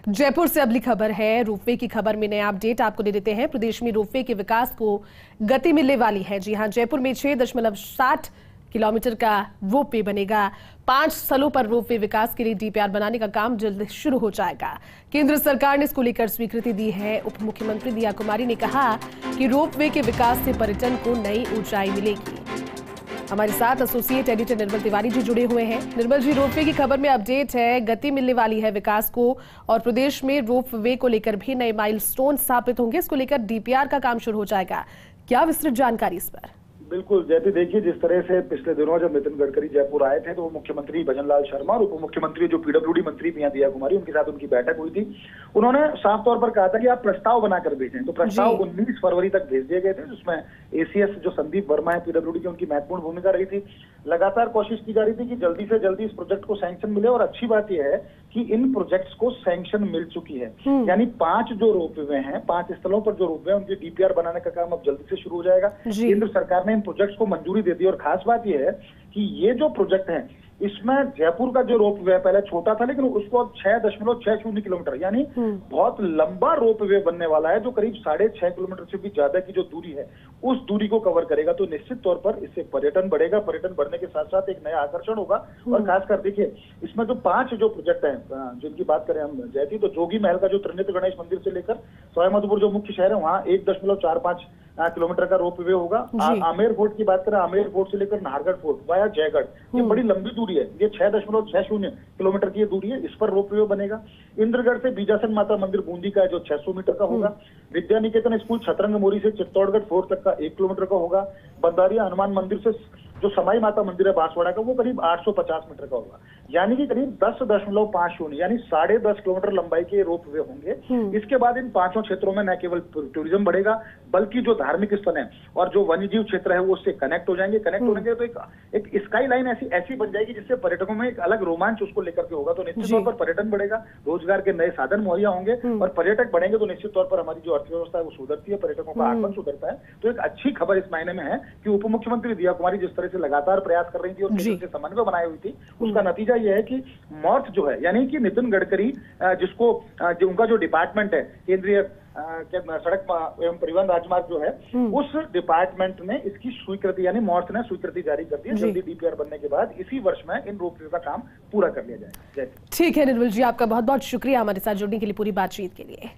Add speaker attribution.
Speaker 1: जयपुर से अगली खबर है रोपवे की खबर में नया अपडेट आपको दे देते हैं। प्रदेश में रोपवे के विकास को गति मिलने वाली है। जी हां, जयपुर में 6.60 किलोमीटर का रोपवे बनेगा। 5 स्थलों पर रोपवे विकास के लिए डीपीआर बनाने का काम जल्द शुरू हो जाएगा। केंद्र सरकार ने इसको लेकर स्वीकृति दी है। उप मुख्यमंत्री दिया कुमारी ने कहा कि रोपवे के विकास से पर्यटन को नई ऊंचाई मिलेगी। हमारे साथ एसोसिएट एडिटर निर्मल तिवारी जी जुड़े हुए हैं। निर्मल जी, रोपवे की खबर में अपडेट है, गति मिलने वाली है विकास को और प्रदेश में रोपवे को लेकर भी नए माइलस्टोन स्थापित होंगे। इसको लेकर डीपीआर का काम शुरू हो जाएगा। क्या विस्तृत जानकारी इस पर?
Speaker 2: बिल्कुल जयती, देखिए जिस तरह से पिछले दिनों जब नितिन गडकरी जयपुर आए थे तो वो मुख्यमंत्री भजनलाल शर्मा और उप मुख्यमंत्री जो पीडब्ल्यूडी मंत्री दिया कुमारी, उनके साथ उनकी बैठक हुई थी। उन्होंने साफ तौर पर कहा था कि आप प्रस्ताव बनाकर भेजें। तो प्रस्ताव 19 फरवरी तक भेज दिए गए थे, जिसमें एसीएस जो संदीप वर्मा है पीडब्ल्यूडी की, उनकी महत्वपूर्ण भूमिका रही थी। लगातार कोशिश की जा रही थी कि जल्दी से जल्दी इस प्रोजेक्ट को सैंक्शन मिले और अच्छी बात यह है कि इन प्रोजेक्ट्स को सैंक्शन मिल चुकी है। यानी 5 जो रोपवे हैं, 5 स्थलों पर जो रोपवे हैं, उनके डीपीआर बनाने का काम अब जल्दी से शुरू हो जाएगा। केंद्र सरकार ने इन प्रोजेक्ट्स को मंजूरी दे दी और खास बात यह है कि ये जो प्रोजेक्ट है इसमें जयपुर का जो रोपवे पहले छोटा था, लेकिन उसको 6.60 किलोमीटर यानी बहुत लंबा रोपवे बनने वाला है, जो करीब 6.5 किलोमीटर से भी ज्यादा की जो दूरी है उस दूरी को कवर करेगा। तो निश्चित तौर पर इससे पर्यटन बढ़ेगा। पर्यटन बढ़ने के साथ साथ एक नया आकर्षण होगा। और खासकर देखिए इसमें जो 5 जो प्रोजेक्ट हैं जिनकी बात करें हम जयती, तो जोगी महल का जो त्रिनेत्र गणेश मंदिर से लेकर सवाईमाधोपुर जो मुख्य शहर है वहां 1.45 किलोमीटर का रोपवे होगा। आमेर फोर्ट की बात करें, आमेर फोर्ट से लेकर नाहरगढ़ फोर्ट वाया जयगढ़, ये बड़ी लंबी दूरी है। ये 6.60 किलोमीटर की दूरी है, इस पर रोपवे बनेगा। इंद्रगढ़ से बीजासन माता मंदिर बूंदी का जो 600 मीटर का होगा। विद्या निकेतन स्कूल छतरंग मोरी से चित्तौड़गढ़ फोर्ट तक का 1 किलोमीटर का होगा। बंदारिया हनुमान मंदिर से जो समाई माता मंदिर है बांसवाड़ा का, वो करीब 850 मीटर का होगा। यानी कि करीब 10.50 यानी 10.5 किलोमीटर लंबाई के रोपवे होंगे। इसके बाद इन 5 क्षेत्रों में न केवल टूरिज्म बढ़ेगा, बल्कि जो धार्मिक स्थल है और जो वन्यजीव क्षेत्र है वो उससे कनेक्ट हो जाएंगे। कनेक्ट होंगे तो एक स्काई लाइन ऐसी बन जाएगी जिससे पर्यटकों में एक अलग रोमांच उसको लेकर के होगा। तो निश्चित तौर पर पर्यटन बढ़ेगा, रोजगार के नए साधन मुहैया होंगे और पर्यटक बढ़ेंगे तो निश्चित तौर पर हमारी जो अर्थव्यवस्था है वो सुधरती है, पर्यटकों का आगमन सुधरता है। तो एक अच्छी खबर इस मायने में है कि उप मुख्यमंत्री दिया कुमारी जिस तरह से लगातार प्रयास कर रही थी और केंद्र से समन्वय बनाई हुई थी, उसका नतीजा यह है कि मॉर्थ जो है यानी कि नितिन गडकरी जिसको उनका जो डिपार्टमेंट है केंद्रीय सड़क एवं परिवहन राजमार्ग जो है, उस डिपार्टमेंट ने इसकी स्वीकृति यानी मॉर्थ ने स्वीकृति जारी कर दी है। जल्दी डीपीआर बनने के बाद इसी वर्ष में इन रोपवे का काम पूरा कर लिया जाएगा।
Speaker 1: ठीक है निर्मल जी, आपका बहुत बहुत शुक्रिया हमारे साथ जुड़ने के लिए, पूरी बातचीत के लिए।